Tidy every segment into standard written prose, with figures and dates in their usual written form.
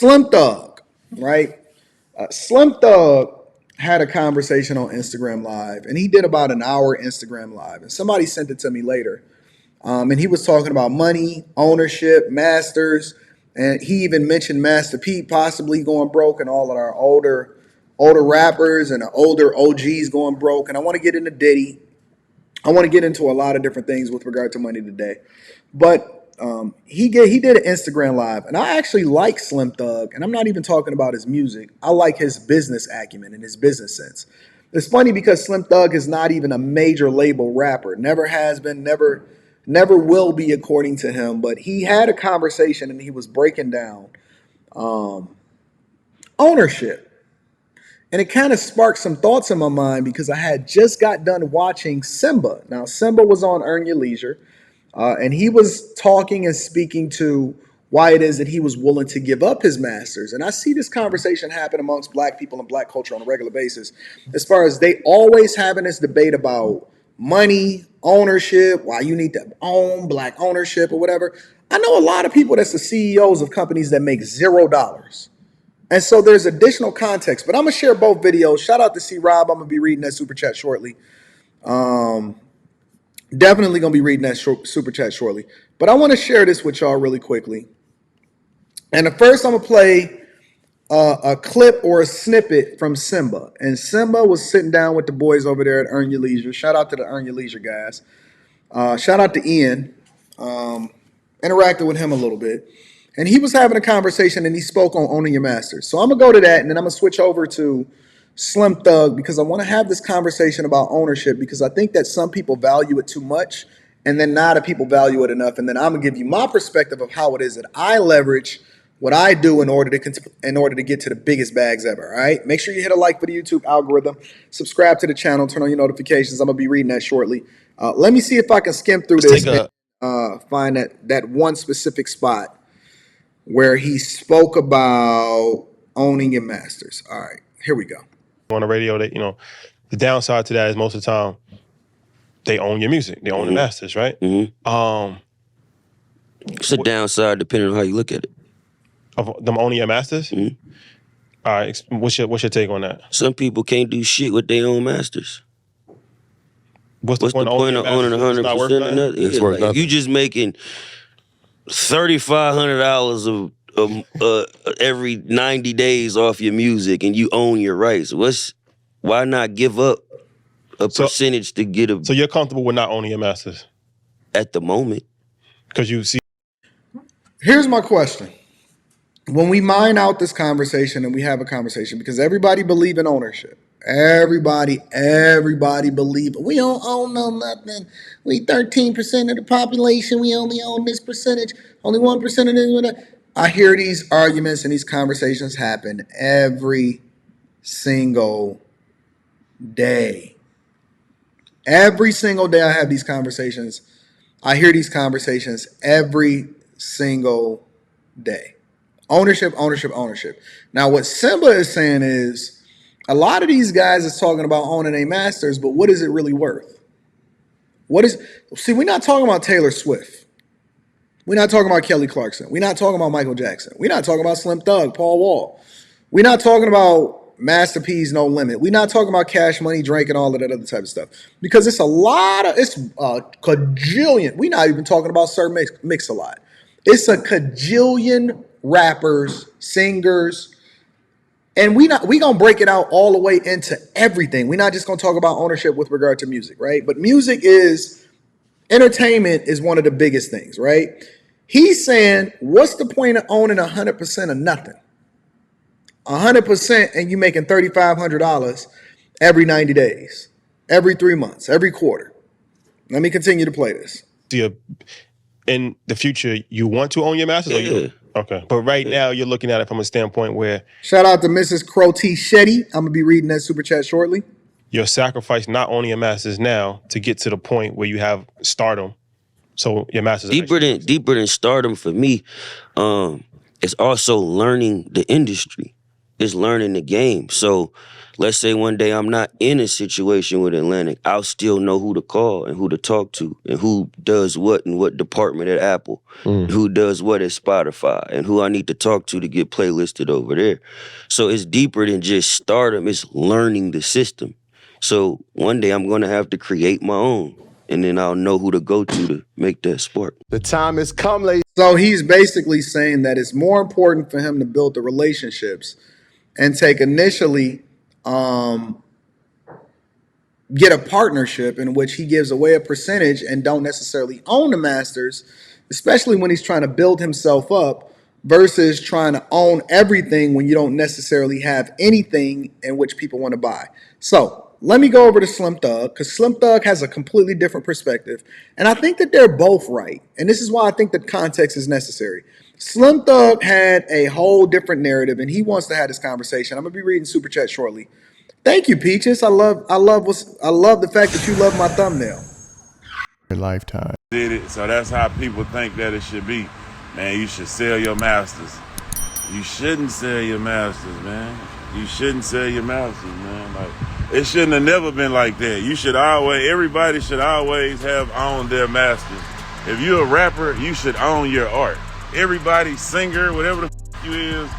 Slim Thug, right? Slim Thug had a conversation on Instagram Live, and he did about an hour Instagram Live, and somebody sent it to me later. And he was talking about money, ownership, masters, and he even mentioned Master P possibly going broke, and all of our older rappers and older OGs going broke. And I want to get into Diddy. I want to get into a lot of different things with regard to money today, but he did an Instagram Live, and I actually like Slim Thug, and I'm not even talking about his music. I like his business acumen and his business sense. It's funny because Slim Thug is not even a major label rapper. Never has been, never will be, according to him. But he had a conversation and he was breaking down um, ownership. And it kind of sparked some thoughts in my mind because I had just got done watching Simba. Now, Simba was on Earn Your Leisure, and he was talking and speaking to why it is that he was willing to give up his masters. And I see this conversation happen amongst black people and black culture on a regular basis, as far as they always having this debate about money, ownership, why you need to own black ownership or whatever. I know a lot of people that's the CEOs of companies that make $0. And so there's additional context, but I'm gonna share both videos. Shout out to C Rob. I'm gonna be reading that super chat shortly. Um, Definitely gonna be reading that super chat shortly. But I want to share this with y'all really quickly. And the first, I'm gonna play a clip or a snippet from Simba. And Simba was sitting down with the boys over there at Earn Your Leisure. Shout out to the Earn Your Leisure guys. Shout out to Ian. Interacted with him a little bit. And he was having a conversation and he spoke on owning your masters. So I'm going to go to that, and then I'm going to switch over to Slim Thug because I want to have this conversation about ownership, because I think that some people value it too much and then not a people value it enough. And then I'm going to give you my perspective of how it is that I leverage what I do in order to get to the biggest bags ever. All right. Make sure you hit a like for the YouTube algorithm, subscribe to the channel, turn on your notifications. I'm going to be reading that shortly. Let me see if I can skim through this and find that one specific spot where he spoke about owning your masters. All right, here we go. On the radio, that the downside to that is most of the time they own your music, they own the masters, right? It's a downside depending on how you look at it. Of them owning your masters. All right, what's your take on that? Some people can't do shit with their own masters. What's the point of owning 100% of nothing? It's worth nothing. You just making $3,500 of every 90 days off your music, and you own your rights. Why not give up a percentage to get a? So you're comfortable with not owning your masters At the moment, because you see. Here's my question. When we mine out this conversation and we have a conversation, because everybody believe in ownership. Everybody believe we don't own no nothing. We 13% of the population. We only own this percentage. Only 1% of this. I hear these arguments and these conversations happen every single day. Every single day I have these conversations. I hear these conversations every single day. Ownership. Now, what Simba is saying is a lot of these guys is talking about owning their masters, but what is it really worth? See, we're not talking about Taylor Swift. We're not talking about Kelly Clarkson. We're not talking about Michael Jackson. We're not talking about Slim Thug, Paul Wall. We're not talking about Master P's No Limit. We're not talking about Cash Money, Drake, and all of that other type of stuff. Because it's a cajillion. We're not even talking about Sir Mix-a-Lot. It's a cajillion rappers, singers, and we gonna break it out all the way into everything. We're not just gonna talk about ownership with regard to music, right? But entertainment is one of the biggest things, right? He's saying, what's the point of owning 100% of nothing? 100% and you making $3,500 every 90 days, every 3 months, every quarter. Let me continue to play this. In the future, you want to own your masters? Okay. But right now, you're looking at it from a standpoint where... Shout out to Mrs. Crow T. Shetty. I'm going to be reading that super chat shortly. You're sacrificing not owning your masters now to get to the point where you have stardom. So your masters... Deeper than stardom for me, it's also learning the industry. It's learning the game. So let's say one day I'm not in a situation with Atlantic, I'll still know who to call and who to talk to and who does what in what department at Apple, who does what at Spotify, and who I need to talk to get playlisted over there. So it's deeper than just stardom, it's learning the system. So one day I'm gonna have to create my own, and then I'll know who to go to make that spark. The time has come, ladies. So he's basically saying that it's more important for him to build the relationships and take initially get a partnership in which he gives away a percentage and don't necessarily own the masters, especially when he's trying to build himself up versus trying to own everything when you don't necessarily have anything in which people want to buy. So let me go over to Slim Thug, because Slim Thug has a completely different perspective. And I think that they're both right. And this is why I think that context is necessary. Slim Thug had a whole different narrative, and he wants to have this conversation. I'm going to be reading Super Chat shortly. Thank you, Peaches. I love the fact that you love my thumbnail. Your lifetime. Did it, so that's how people think that it should be. Man, you should sell your masters. You shouldn't sell your masters, man. You shouldn't sell your masters, man. Like, it shouldn't have never been like that. Everybody should always have owned their masters. If you're a rapper, you should own your art. Everybody, singer, whatever the you is,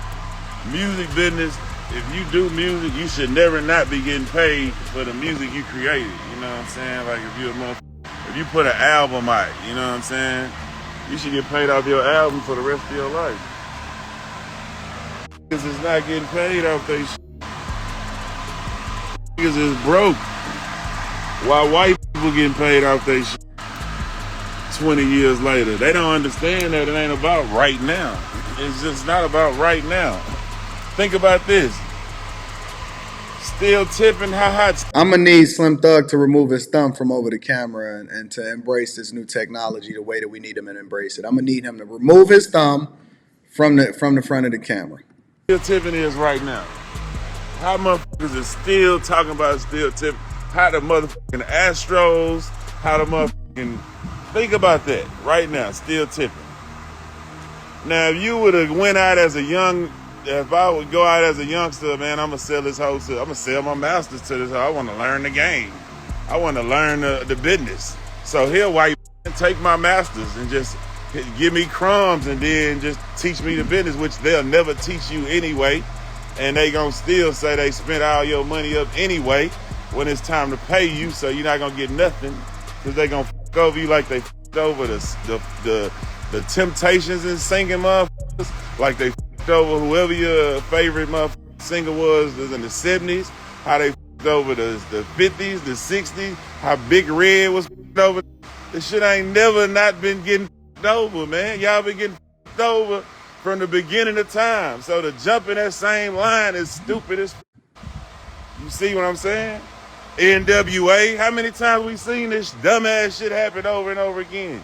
music business, if you do music, you should never not be getting paid for the music you created. You know what I'm saying? Like if you put an album out, you know what I'm saying? You should get paid off your album for the rest of your life. Niggas is not getting paid off they shit. Niggas is broke. While white people getting paid off they shit 20 years later. They don't understand that it ain't about right now. It's just not about right now. Think about this. Still tipping, how hot. I'm going to need Slim Thug to remove his thumb from over the camera and to embrace this new technology the way that we need him to embrace it. I'm going to need him to remove his thumb from the front of the camera. Still tipping is right now. How motherfuckers is still talking about still tipping? How the motherfucking Astros, how the motherfucking... Think about that right now, still tipping. Now, if you would have went out as a young... If I would go out as a youngster, man, I'm going to sell this whole... I'm going to sell my masters to this. I want to learn the game. I want to learn the business. So here, white take my masters and just give me crumbs and then just teach me the business, which they'll never teach you anyway. And they going to still say they spent all your money up anyway when it's time to pay you, so you're not going to get nothing because they going to fuck over you like they fucked over the Temptations and singing motherfuckers, like they over whoever your favorite motherfucking singer was in the 70s, how they over the 50s, the 60s, how Big Red was over. This shit ain't never not been getting over, man. Y'all been getting over from the beginning of time. So to jump in that same line is stupid as you see what I'm saying? NWA, how many times we seen this dumbass shit happen over and over again?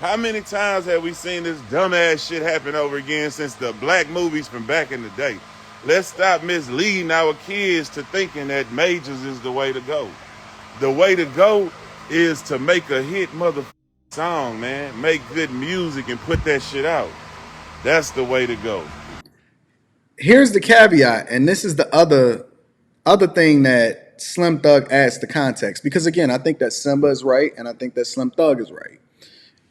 How many times have we seen this dumbass shit happen over again since the black movies from back in the day? Let's stop misleading our kids to thinking that majors is the way to go. The way to go is to make a hit motherfucking song, man. Make good music and put that shit out. That's the way to go. Here's the caveat, and this is the other thing that Slim Thug adds to context. Because again, I think that Simba is right, and I think that Slim Thug is right.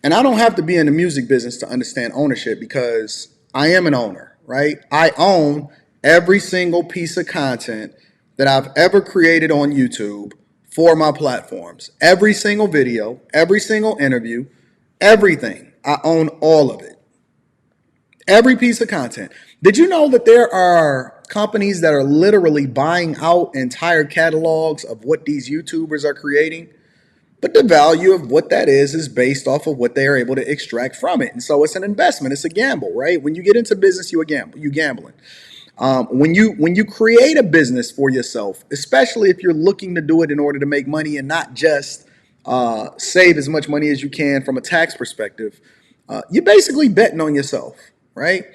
And I don't have to be in the music business to understand ownership because I am an owner, right? I own every single piece of content that I've ever created on YouTube for my platforms. Every single video, every single interview, everything. I own all of it. Every piece of content. Did you know that there are companies that are literally buying out entire catalogs of what these YouTubers are creating? But the value of what that is based off of what they are able to extract from it. And so it's an investment. It's a gamble, right? When you get into business, you're gambling. When you create a business for yourself, especially if you're looking to do it in order to make money and not just save as much money as you can from a tax perspective, you're basically betting on yourself, right?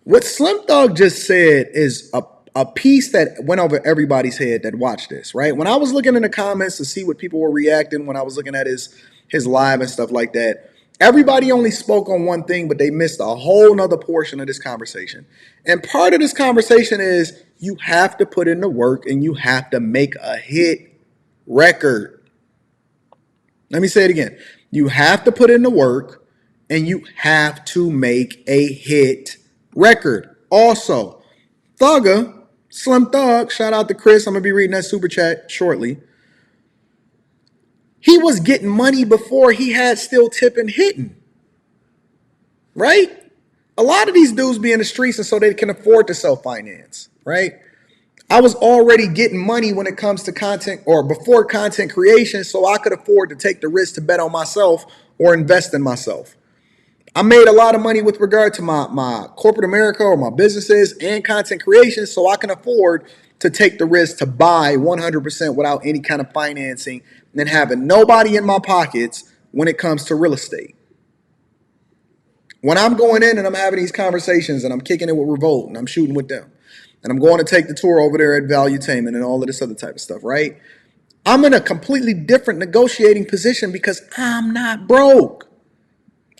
What Slim Thug just said is a piece that went over everybody's head that watched this, right? When I was looking in the comments to see what people were reacting, when I was looking at his live and stuff like that, Everybody only spoke on one thing, but they missed a whole nother portion of this conversation. And part of this conversation is you have to put in the work and you have to make a hit record. Let me say it again. You have to put in the work and you have to make a hit record. Also, Thugger, Slim Thug, shout out to Chris. I'm going to be reading that super chat shortly. He was getting money before he had Still Tipping hitting. Right? A lot of these dudes be in the streets and so they can afford to self-finance, right? I was already getting money when it comes to content or before content creation, so I could afford to take the risk to bet on myself or invest in myself. I made a lot of money with regard to my corporate America or my businesses and content creation, so I can afford to take the risk to buy 100% without any kind of financing and having nobody in my pockets when it comes to real estate. When I'm going in and I'm having these conversations and I'm kicking it with Revolt and I'm shooting with them and I'm going to take the tour over there at Valuetainment and all of this other type of stuff, right? I'm in a completely different negotiating position because I'm not broke.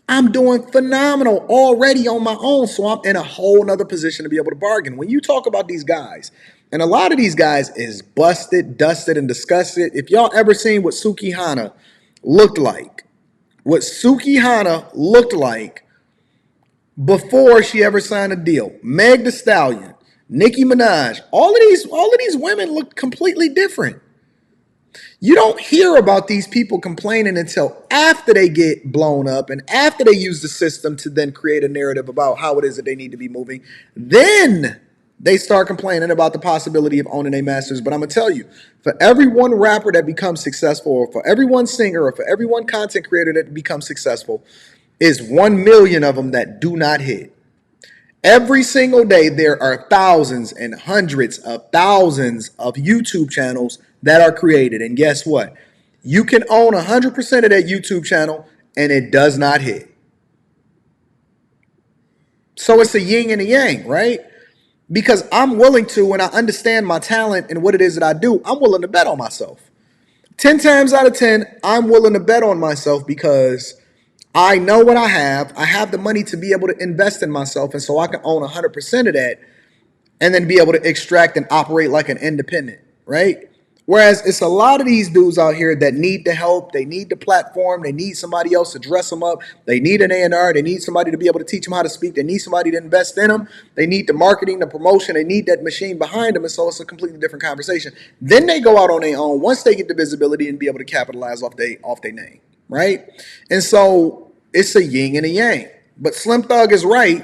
I'm doing phenomenal already on my own, so I'm in a whole nother position to be able to bargain. When you talk about these guys, and a lot of these guys is busted, dusted, and disgusted. If y'all ever seen what Suki Hana looked like, before she ever signed a deal. Meg Thee Stallion, Nicki Minaj, all of these women look completely different. You don't hear about these people complaining until after they get blown up and after they use the system to then create a narrative about how it is that they need to be moving. Then they start complaining about the possibility of owning their masters. But I'm going to tell you, for every one rapper that becomes successful, or for every one singer, or for every one content creator that becomes successful, is 1 million of them that do not hit. Every single day, there are thousands and hundreds of thousands of YouTube channels that are created. And guess what? You can own 100% of that YouTube channel and it does not hit. So it's a yin and a yang, right? Because I'm willing to, when I understand my talent and what it is that I do, I'm willing to bet on myself. 10 times out of 10, I'm willing to bet on myself because I know what I have. I have the money to be able to invest in myself, and so I can own 100% of that and then be able to extract and operate like an independent, right? Whereas it's a lot of these dudes out here that need the help. They need the platform. They need somebody else to dress them up. They need an A&R. They need somebody to be able to teach them how to speak. They need somebody to invest in them. They need the marketing, the promotion. They need that machine behind them. And so it's a completely different conversation. Then they go out on their own once they get the visibility and be able to capitalize off their name, right? And so it's a yin and a yang. But Slim Thug is right.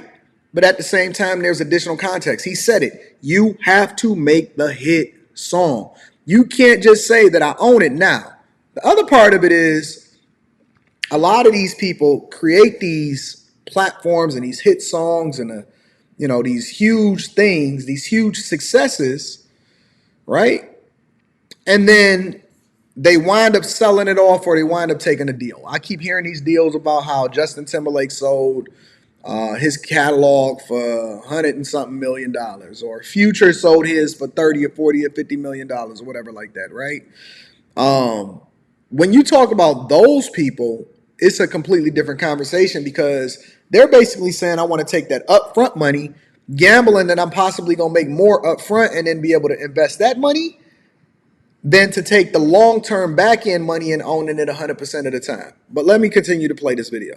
But at the same time, there's additional context. He said it. You have to make the hit song. You can't just say that I own it now. The other part of it is a lot of these people create these platforms and these hit songs and these huge things, these huge successes, right? And then they wind up selling it off or they wind up taking a deal. I keep hearing these deals about how Justin Timberlake sold his catalog for 100 and something $million, or Future sold his for 30 or 40 or 50 million dollars or whatever like that, right? When you talk about those people, it's a completely different conversation because they're basically saying, I want to take that upfront money, gambling that I'm possibly going to make more upfront and then be able to invest that money than to take the long-term back-end money and owning it 100% of the time. But let me continue to play this video.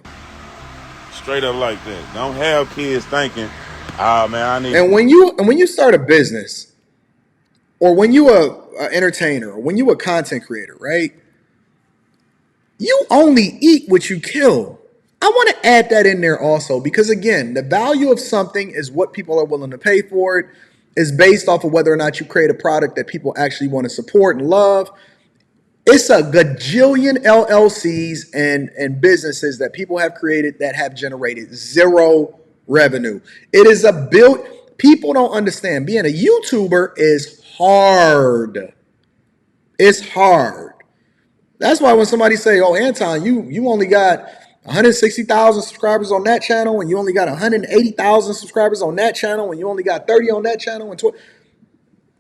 Straight up like that. Don't have kids thinking, oh man, I need. And when you start a business, or when you a entertainer, or when you a content creator, right? You only eat what you kill. I want to add that in there also because again, the value of something is what people are willing to pay for it. Is based off of whether or not you create a product that people actually want to support and love. It's a gajillion LLCs and businesses that people have created that have generated zero revenue. It is people don't understand. Being a YouTuber is hard. It's hard. That's why when somebody say, oh, Anton, you only got 160,000 subscribers on that channel, and you only got 180,000 subscribers on that channel, and you only got 30 on that channel, and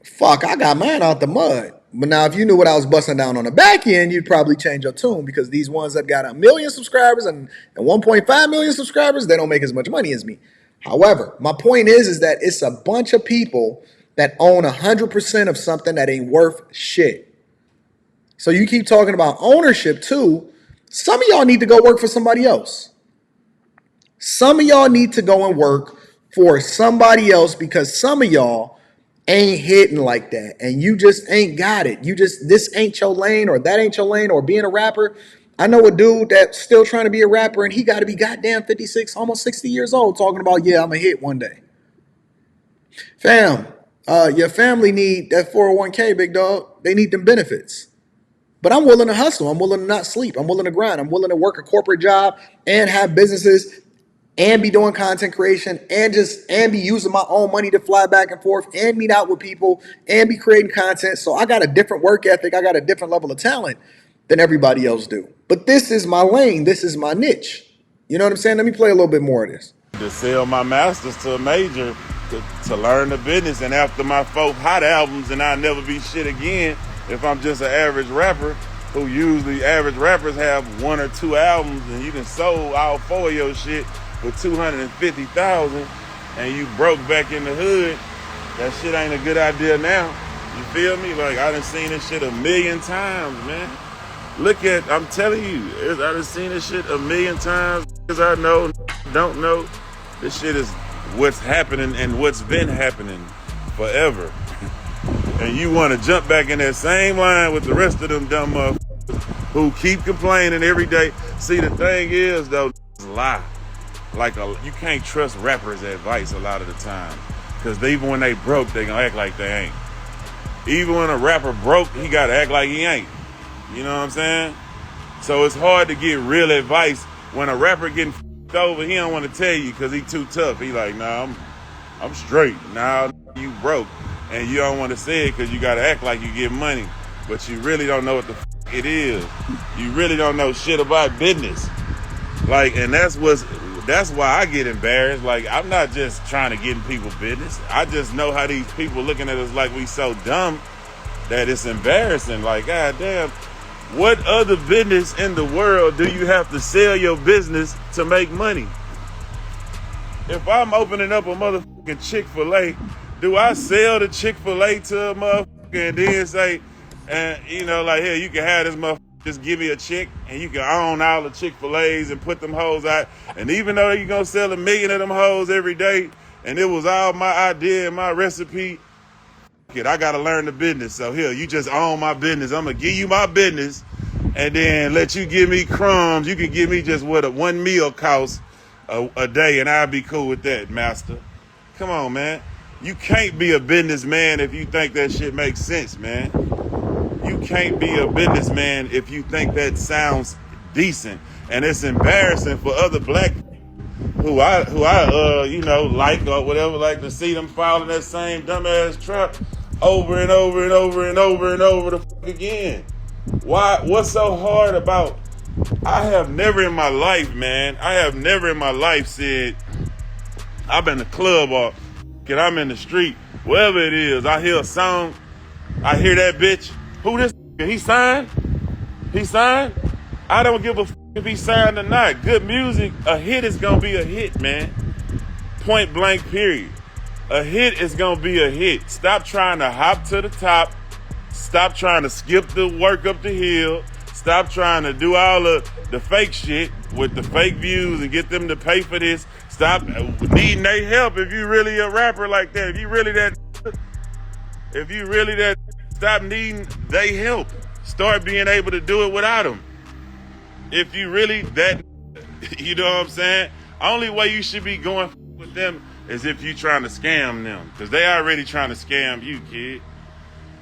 fuck, I got mine out the mud. But now, if you knew what I was busting down on the back end, you'd probably change your tune because these ones that got 1 million subscribers and 1.5 million subscribers, they don't make as much money as me. However, my point is that it's a bunch of people that own 100% of something that ain't worth shit. So you keep talking about ownership too. Some of y'all need to go work for somebody else. Some of y'all need to go and work for somebody else because some of y'all ain't hitting like that and you just ain't got it. This ain't your lane or that ain't your lane or being a rapper. I know a dude that's still trying to be a rapper and he got to be goddamn 56, almost 60 years old talking about, yeah, I'm going to hit one day. Fam, your family need that 401k, big dog. They need them benefits. But I'm willing to hustle. I'm willing to not sleep. I'm willing to grind. I'm willing to work a corporate job and have businesses and be doing content creation and be using my own money to fly back and forth and meet out with people and be creating content. So I got a different work ethic. I got a different level of talent than everybody else do. But this is my lane. This is my niche. You know what I'm saying? Let me play a little bit more of this. To sell my masters to a major to learn the business, and after my 4 hot albums, and I'll never be shit again if I'm just an average rapper, who usually average rappers have 1 or 2 albums and you done sold all 4 of your shit for $250,000 and you broke back in the hood. That shit ain't a good idea now. You feel me? Like, I done seen this shit 1,000,000 times, man. I'm telling you, I done seen this shit 1,000,000 times. Because I know, don't know. This shit is what's happening and what's been happening forever. And you want to jump back in that same line with the rest of them dumb motherfuckers who keep complaining every day. See, the thing is, though, lie. You can't trust rappers' advice a lot of the time. Because even when they broke, they gonna act like they ain't. Even when a rapper broke, he gotta act like he ain't. You know what I'm saying? So it's hard to get real advice when a rapper getting f***ed over. He don't want to tell you because he too tough. He like, nah, I'm straight. Nah, you broke, and you don't want to say it because you gotta act like you get money, but you really don't know what the f*** it is. You really don't know shit about business. And that's why I get embarrassed. Like, I'm not just trying to get in people's business. I just know how these people looking at us like we so dumb that it's embarrassing. Like, goddamn. What other business in the world do you have to sell your business to make money? If I'm opening up a motherfucking Chick-fil-A, do I sell the Chick-fil-A to a motherfucker and then say, here, you can have this motherfucker, just give me a check and you can own all the Chick-fil-A's and put them hoes out. And even though you're going to sell 1,000,000 of them hoes every day and it was all my idea and my recipe, I gotta learn the business. So here, you just own my business. I'm gonna give you my business and then let you give me crumbs. You can give me just what 1 meal costs a day and I'll be cool with that, master. Come on, man. You can't be a businessman if you think that shit makes sense, man. You can't be a businessman if you think that sounds decent. And it's embarrassing for other black people who I like or whatever, like to see them fall in that same dumbass trap over and over and over and over and over the fuck again. Why? What's so hard about? I have never in my life said I've been in the club or I'm in the street, wherever it is. I hear a song, I hear that bitch. Who this? He signed? He signed? I don't give a if he signed or not. Good music, a hit is gonna be a hit, man. Point blank, period. A hit is gonna be a hit. Stop trying to hop to the top. Stop trying to skip the work up the hill. Stop trying to do all the fake shit with the fake views and get them to pay for this. Stop needing their help if you really a rapper like that. If you really that, stop needing their help. Start being able to do it without them. If you really that, you know what I'm saying? Only way you should be going with them is if you trying to scam them, because they already trying to scam you, kid.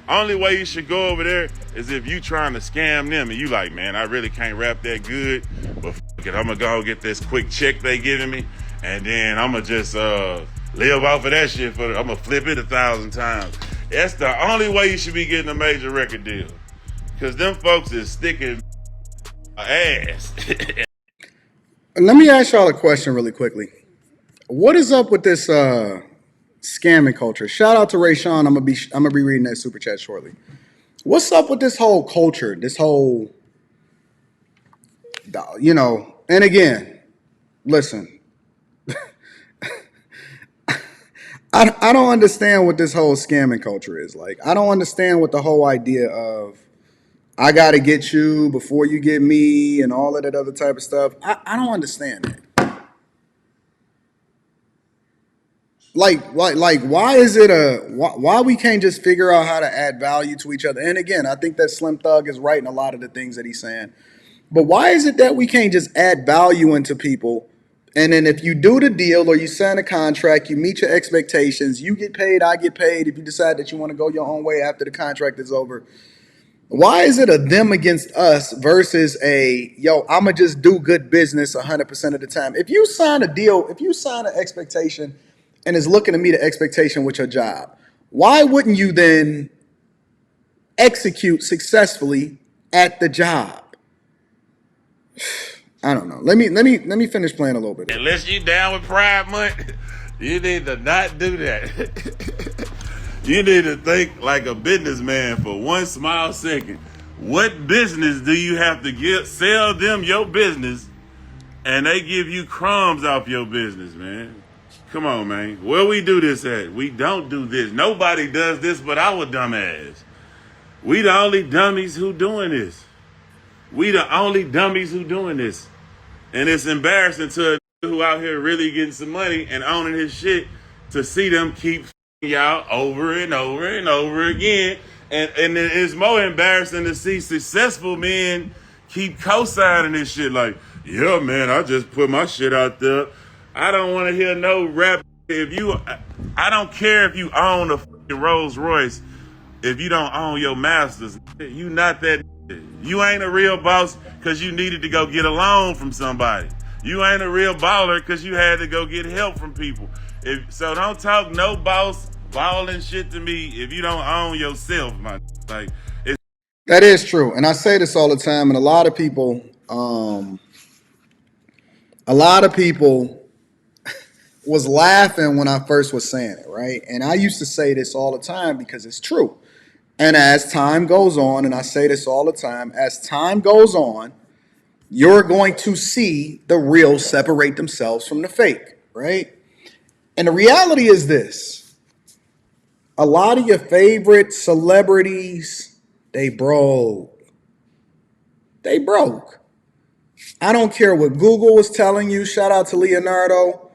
Only way you should go over there is if you trying to scam them and you like, man, I really can't rap that good, but fuck it, I'm gonna go get this quick check they giving me, and then I'm gonna just live off of that shit I'm gonna flip it 1,000 times. That's the only way you should be getting a major record deal, because them folks is sticking ass. Let me ask y'all a question really quickly. What is up with this scamming culture? Shout out to Ray Sean. I'm gonna be reading that super chat shortly. What's up with this whole culture? This whole, and again, listen, I don't understand what this whole scamming culture is. Like, I don't understand what the whole idea of I got to get you before you get me and all of that other type of stuff. I don't understand that. Like, why is it why we can't just figure out how to add value to each other? And again, I think that Slim Thug is right in a lot of the things that he's saying. But why is it that we can't just add value into people? And then if you do the deal or you sign a contract, you meet your expectations, you get paid, I get paid. If you decide that you want to go your own way after the contract is over, why is it a them against us versus I'ma just do good business 100% of the time? If you sign a deal, if you sign an expectation and is looking to meet an expectation with your job, why wouldn't you then execute successfully at the job? I don't know. Let me finish playing a little bit. Unless you down with Pride Month, you need to not do that. You need to think like a businessman for one small second. What business do you have to sell them your business, and they give you crumbs off your business, man? Come on, man. Where we do this at? We don't do this. Nobody does this but our dumb ass. We the only dummies who doing this. We the only dummies who doing this. And it's embarrassing to a who out here really getting some money and owning his shit to see them keep y'all over and over and over again. And it's more embarrassing to see successful men keep co-signing this shit like, yeah, man, I just put my shit out there. I don't want to hear no rap. I don't care if you own a fucking Rolls Royce. If you don't own your masters, you not that. You ain't a real boss because you needed to go get a loan from somebody. You ain't a real baller because you had to go get help from people. So don't talk no boss balling shit to me if you don't own yourself, man. Like, that is true, and I say this all the time, and a lot of people was laughing when I first was saying it, right? And I used to say this all the time because it's true. And as time goes on, and I say this all the time, as time goes on, you're going to see the real separate themselves from the fake, right? And the reality is this. A lot of your favorite celebrities, they broke. They broke. I don't care what Google was telling you. Shout out to Leonardo.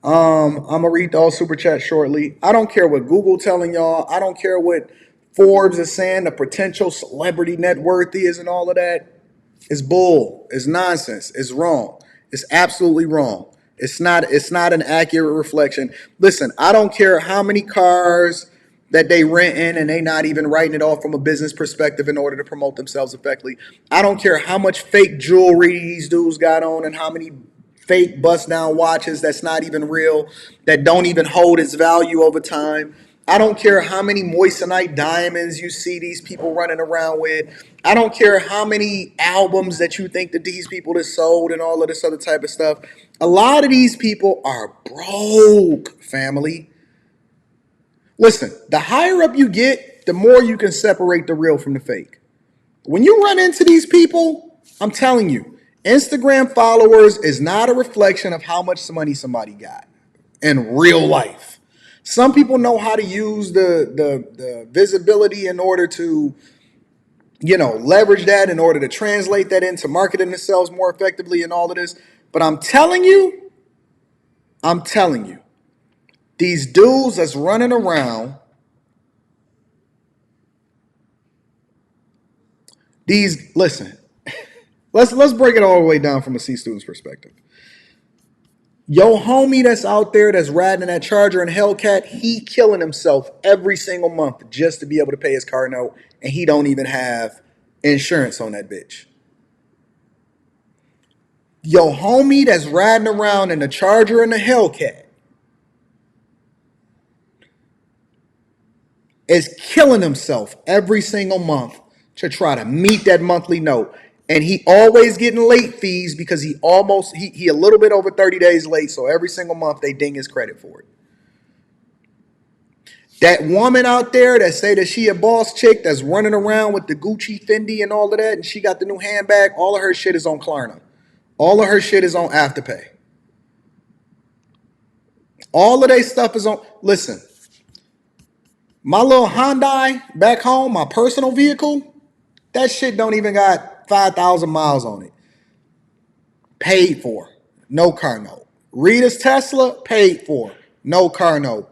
I'm going to read those super chats shortly. I don't care what Google telling y'all. I don't care what Forbes is saying the potential celebrity net worth is and all of that. It's bull. It's nonsense. It's wrong. It's absolutely wrong. It's not an accurate reflection. Listen, I don't care how many cars that they rent in and they not even writing it off from a business perspective in order to promote themselves effectively. I don't care how much fake jewelry these dudes got on and how many fake bust down watches that's not even real, that don't even hold its value over time. I don't care how many moissanite diamonds you see these people running around with. I don't care how many albums that you think that these people have sold and all of this other type of stuff. A lot of these people are broke, family. Listen, the higher up you get, the more you can separate the real from the fake. When you run into these people, I'm telling you, Instagram followers is not a reflection of how much money somebody got in real life. Some people know how to use the visibility in order to, leverage that in order to translate that into marketing themselves more effectively and all of this. But I'm telling you, these dudes that's running around, listen, let's break it all the way down from a C student's perspective. Yo, homie that's out there that's riding that Charger and Hellcat, he killing himself every single month just to be able to pay his car note, and he don't even have insurance on that bitch. Yo, homie that's riding around in the Charger and the Hellcat is killing himself every single month to try to meet that monthly note. And he always getting late fees because he a little bit over 30 days late. So every single month they ding his credit for it. That woman out there that say that she a boss chick that's running around with the Gucci, Fendi, and all of that, and she got the new handbag, all of her shit is on Klarna. All of her shit is on Afterpay. All of their stuff is on. Listen, my little Hyundai back home, my personal vehicle, that shit don't even got 5,000 miles on it. Paid for, no car note. Rita's Tesla, paid for, no car note.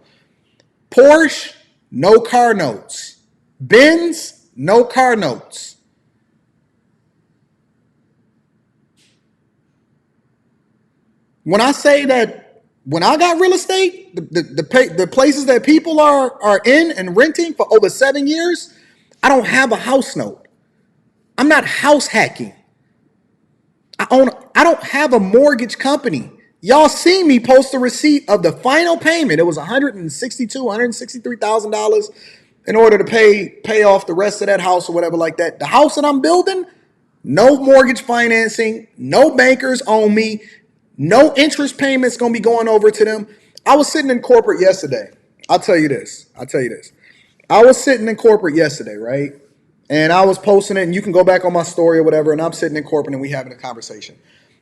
Porsche, no car notes. Benz, no car notes. When I say that, when I got real estate, the places that people are in and renting for over 7 years, I don't have a house note. I'm not house hacking. I don't have a mortgage company. Y'all see me post a receipt of the final payment. It was $163,000 in order to pay off the rest of that house or whatever like that. The house that I'm building, no mortgage financing, no bankers own me, no interest payments gonna be going over to them. I was sitting in corporate yesterday. I'll tell you this. I was sitting in corporate yesterday, right? And I was posting it, and you can go back on my story or whatever, and I'm sitting in corporate and we having a conversation.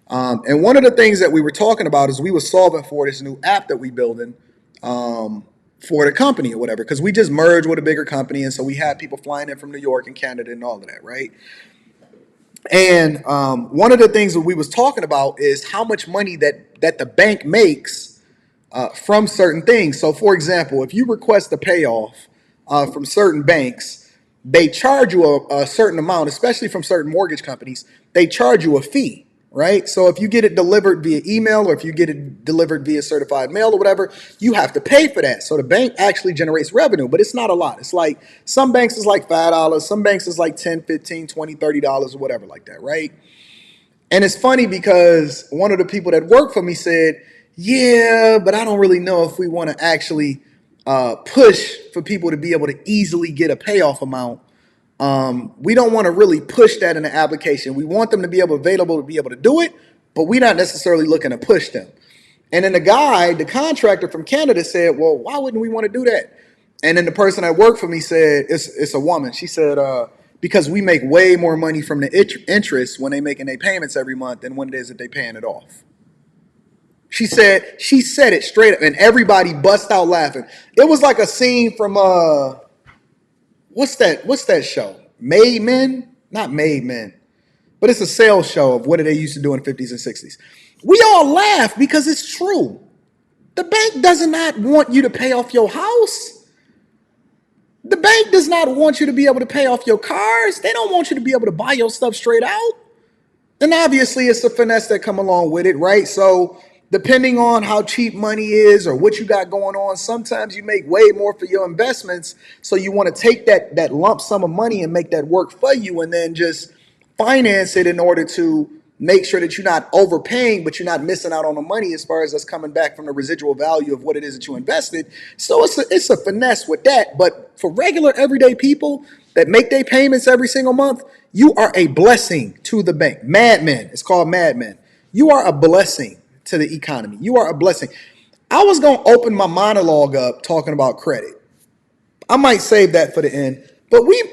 And one of the things that we were talking about is we were solving for this new app that we building for the company or whatever, because we just merged with a bigger company, and so we had people flying in from New York and Canada and all of that, right? And one of the things that we was talking about is how much money that the bank makes from certain things. So, for example, if you request a payoff from certain banks, they charge you a certain amount, especially from certain mortgage companies. They charge you a fee, right? So if you get it delivered via email or if you get it delivered via certified mail or whatever, you have to pay for that. So the bank actually generates revenue, but it's not a lot. It's like some banks is like $5, some banks is like $10, $15, $20, $30 or whatever like that, right? And it's funny because one of the people that worked for me said, yeah, but I don't really know if we want to actually push for people to be able to easily get a payoff amount. We don't want to really push that in the application. We want them to be available to be able to do it, but we're not necessarily looking to push them. And then the contractor from Canada said, well, why wouldn't we want to do that? And then the person that worked for me said, it's a woman. She said, because we make way more money from the interest when they making their payments every month than when it is that they paying it off. She said it straight up, and everybody bust out laughing. It was like a scene from what's that show? Made Men? Not Made Men, but it's a sales show of what they used to do in the 50s and 60s. We all laugh because it's true. The bank does not want you to pay off your house. The bank does not want you to be able to pay off your cars. They don't want you to be able to buy your stuff straight out. And obviously it's the finesse that come along with it, right? So depending on how cheap money is or what you got going on, sometimes you make way more for your investments. So you want to take that lump sum of money and make that work for you and then just finance it in order to make sure that you're not overpaying, but you're not missing out on the money as far as us coming back from the residual value of what it is that you invested. So it's a finesse with that. But for regular everyday people that make their payments every single month, you are a blessing to the bank. Mad Men. It's called Mad Men. You are a blessing to the economy. You are a blessing. I was going to open my monologue up talking about credit. I might save that for the end. But we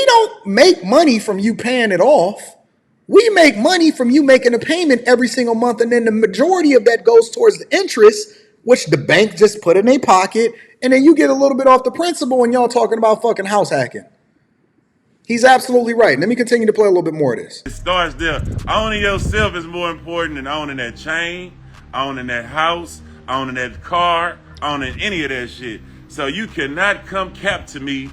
don't make money from you paying it off. We make money from you making a payment every single month, and then the majority of that goes towards the interest, which the bank just put in their pocket, and then you get a little bit off the principal, and y'all talking about fucking house hacking. He's absolutely right. Let me continue to play a little bit more of this. It starts there. Owning yourself is more important than owning that chain, owning that house, owning that car, owning any of that shit. So you cannot come cap to me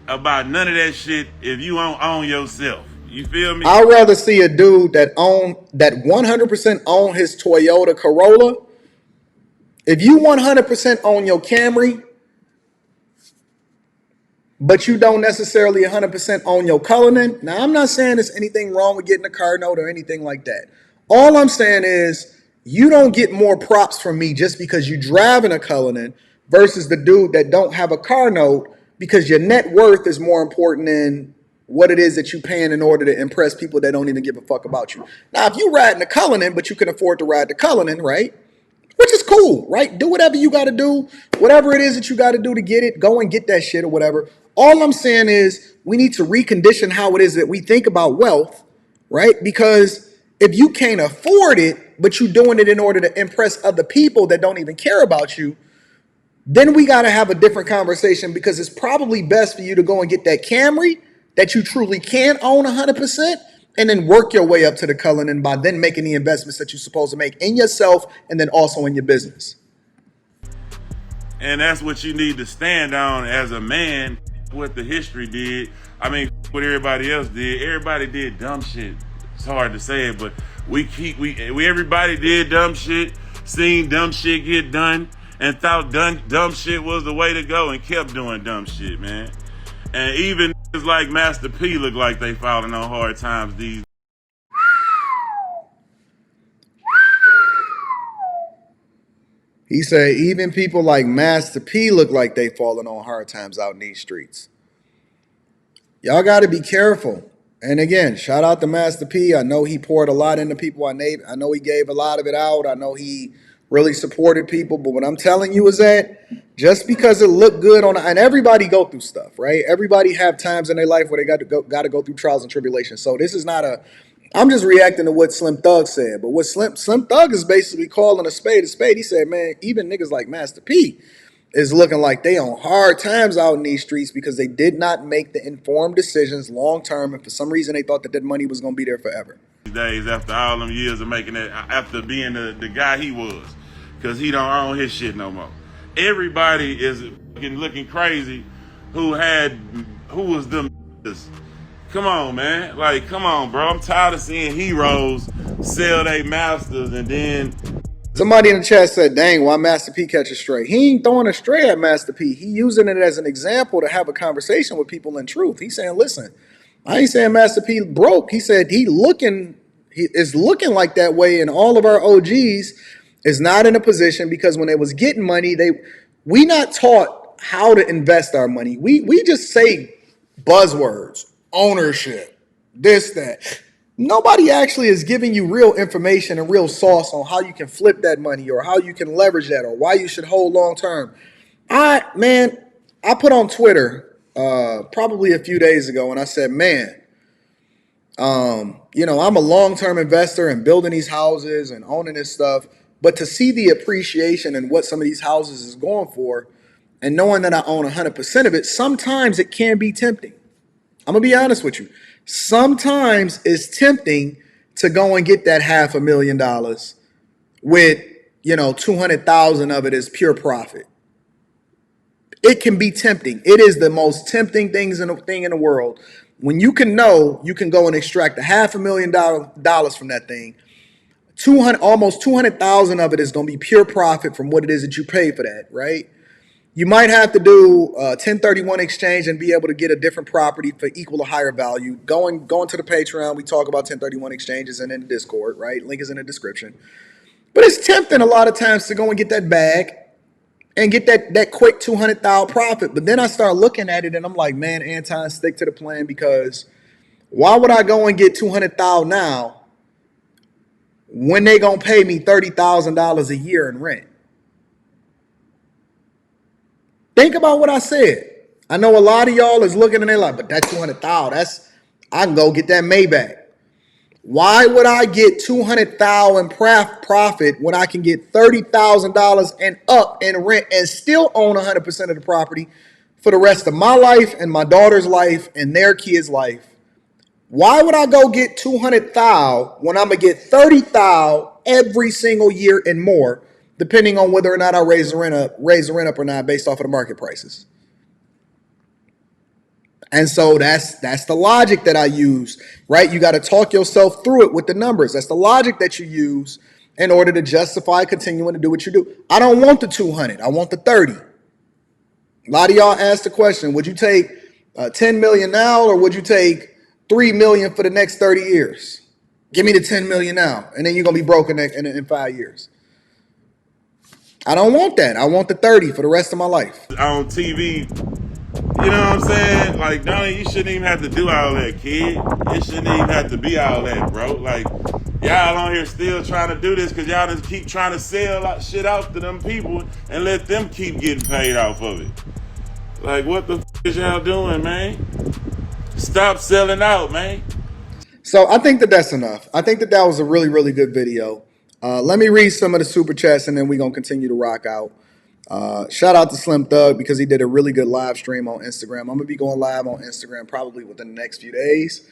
about none of that shit if you don't own yourself. You feel me? I'd rather see a dude that 100% own his Toyota Corolla. If you 100% own your Camry, but you don't necessarily 100% own your Cullinan. Now, I'm not saying there's anything wrong with getting a car note or anything like that. All I'm saying is you don't get more props from me just because you driving a Cullinan versus the dude that don't have a car note, because your net worth is more important than what it is that you paying in order to impress people that don't even give a fuck about you. Now, if you riding a Cullinan, but you can afford to ride the Cullinan, right? which is cool, right? Do whatever you got to do, whatever it is that you got to do to get it. Go and get that shit or whatever. All I'm saying is we need to recondition how it is that we think about wealth, right? Because if you can't afford it, but you're doing it in order to impress other people that don't even care about you, then we got to have a different conversation, because it's probably best for you to go and get that Camry that you truly can own 100%, and then work your way up to the Cullinan by then making the investments that you're supposed to make in yourself and then also in your business. And that's what you need to stand on as a man, what the history did. I mean, what everybody else did. Everybody did dumb shit. It's hard to say it, but everybody did dumb shit, seen dumb shit get done, and thought dumb shit was the way to go and kept doing dumb shit, man. And even niggas like Master P look like they falling on hard times these. He said even people like Master P look like they falling on hard times out in these streets. Y'all got to be careful. And again, shout out to Master P. I know he poured a lot into people. I know he gave a lot of it out. I know he really supported people. But what I'm telling you is that just because it looked good and everybody go through stuff, right? Everybody have times in their life where they got to go through trials and tribulations. So this is not I'm just reacting to what Slim Thug said. But what Slim Thug is basically calling a spade a spade. He said, man, even niggas like Master P is looking like they on hard times out in these streets because they did not make the informed decisions long term, and for some reason they thought that money was going to be there forever. Days after all them years of making it, after being the guy he was, because he don't own his shit no more. Everybody is looking crazy who was them. Come on, man. Like, come on, bro. I'm tired of seeing heroes sell their masters and then. Somebody in the chat said, dang, why Master P catch a stray? He ain't throwing a stray at Master P. He using it as an example to have a conversation with people in truth. He's saying, listen, I ain't saying Master P broke. He said he is looking like that way, and all of our OGs is not in a position because when they was getting money, we not taught how to invest our money. We just say buzzwords, ownership, this, that. Nobody actually is giving you real information and real sauce on how you can flip that money or how you can leverage that or why you should hold long term. I put on Twitter probably a few days ago and I said, man, I'm a long-term investor in building these houses and owning this stuff, but to see the appreciation and what some of these houses is going for and knowing that I own 100% of it, sometimes it can be tempting. I'm going to be honest with you. Sometimes it's tempting to go and get that $500,000 with, 200,000 of it is pure profit. It can be tempting. It is the most tempting thing in the world. When you can know you can go and extract $500,000 from that thing, almost 200,000 of it is going to be pure profit from what it is that you pay for that, right? You might have to do a 1031 exchange and be able to get a different property for equal or higher value. Going to the Patreon, we talk about 1031 exchanges and in the Discord, right? Link is in the description. But it's tempting a lot of times to go and get that bag and get that quick 200,000 profit. But then I start looking at it and I'm like, man, Anton, stick to the plan, because why would I go and get 200,000 now when they gonna pay me $30,000 a year in rent? Think about what I said. I know a lot of y'all is looking and they're like, but that 200,000, I can go get that Maybach. Why would I get 200,000 profit when I can get $30,000 and up in rent and still own 100% of the property for the rest of my life and my daughter's life and their kids' life? Why would I go get 200,000 when I'm gonna get 30,000 every single year and more, depending on whether or not I raise the rent up or not based off of the market prices? And so that's the logic that I use, right? You got to talk yourself through it with the numbers. That's the logic that you use in order to justify continuing to do what you do. I don't want the 200. I want the 30. A lot of y'all asked the question, would you take 10 million now or would you take 3 million for the next 30 years? Give me the 10 million now, and then you're going to be broke in 5 years. I don't want that. I want the 30 for the rest of my life. On TV, you know what I'm saying? Like, Donnie, you shouldn't even have to do all that, kid. It shouldn't even have to be all that, bro. Like, Y'all on here still trying to do this because y'all just keep trying to sell shit out to them people and let them keep getting paid off of it. Like, what the is y'all doing, man? Stop selling out, man. So I think that that's enough. I think that that was a really, really good video. Let me read some of the super chats and then we're going to continue to rock out. Shout out to Slim Thug because he did a really good live stream on Instagram. I'm going to be going live on Instagram probably within the next few days.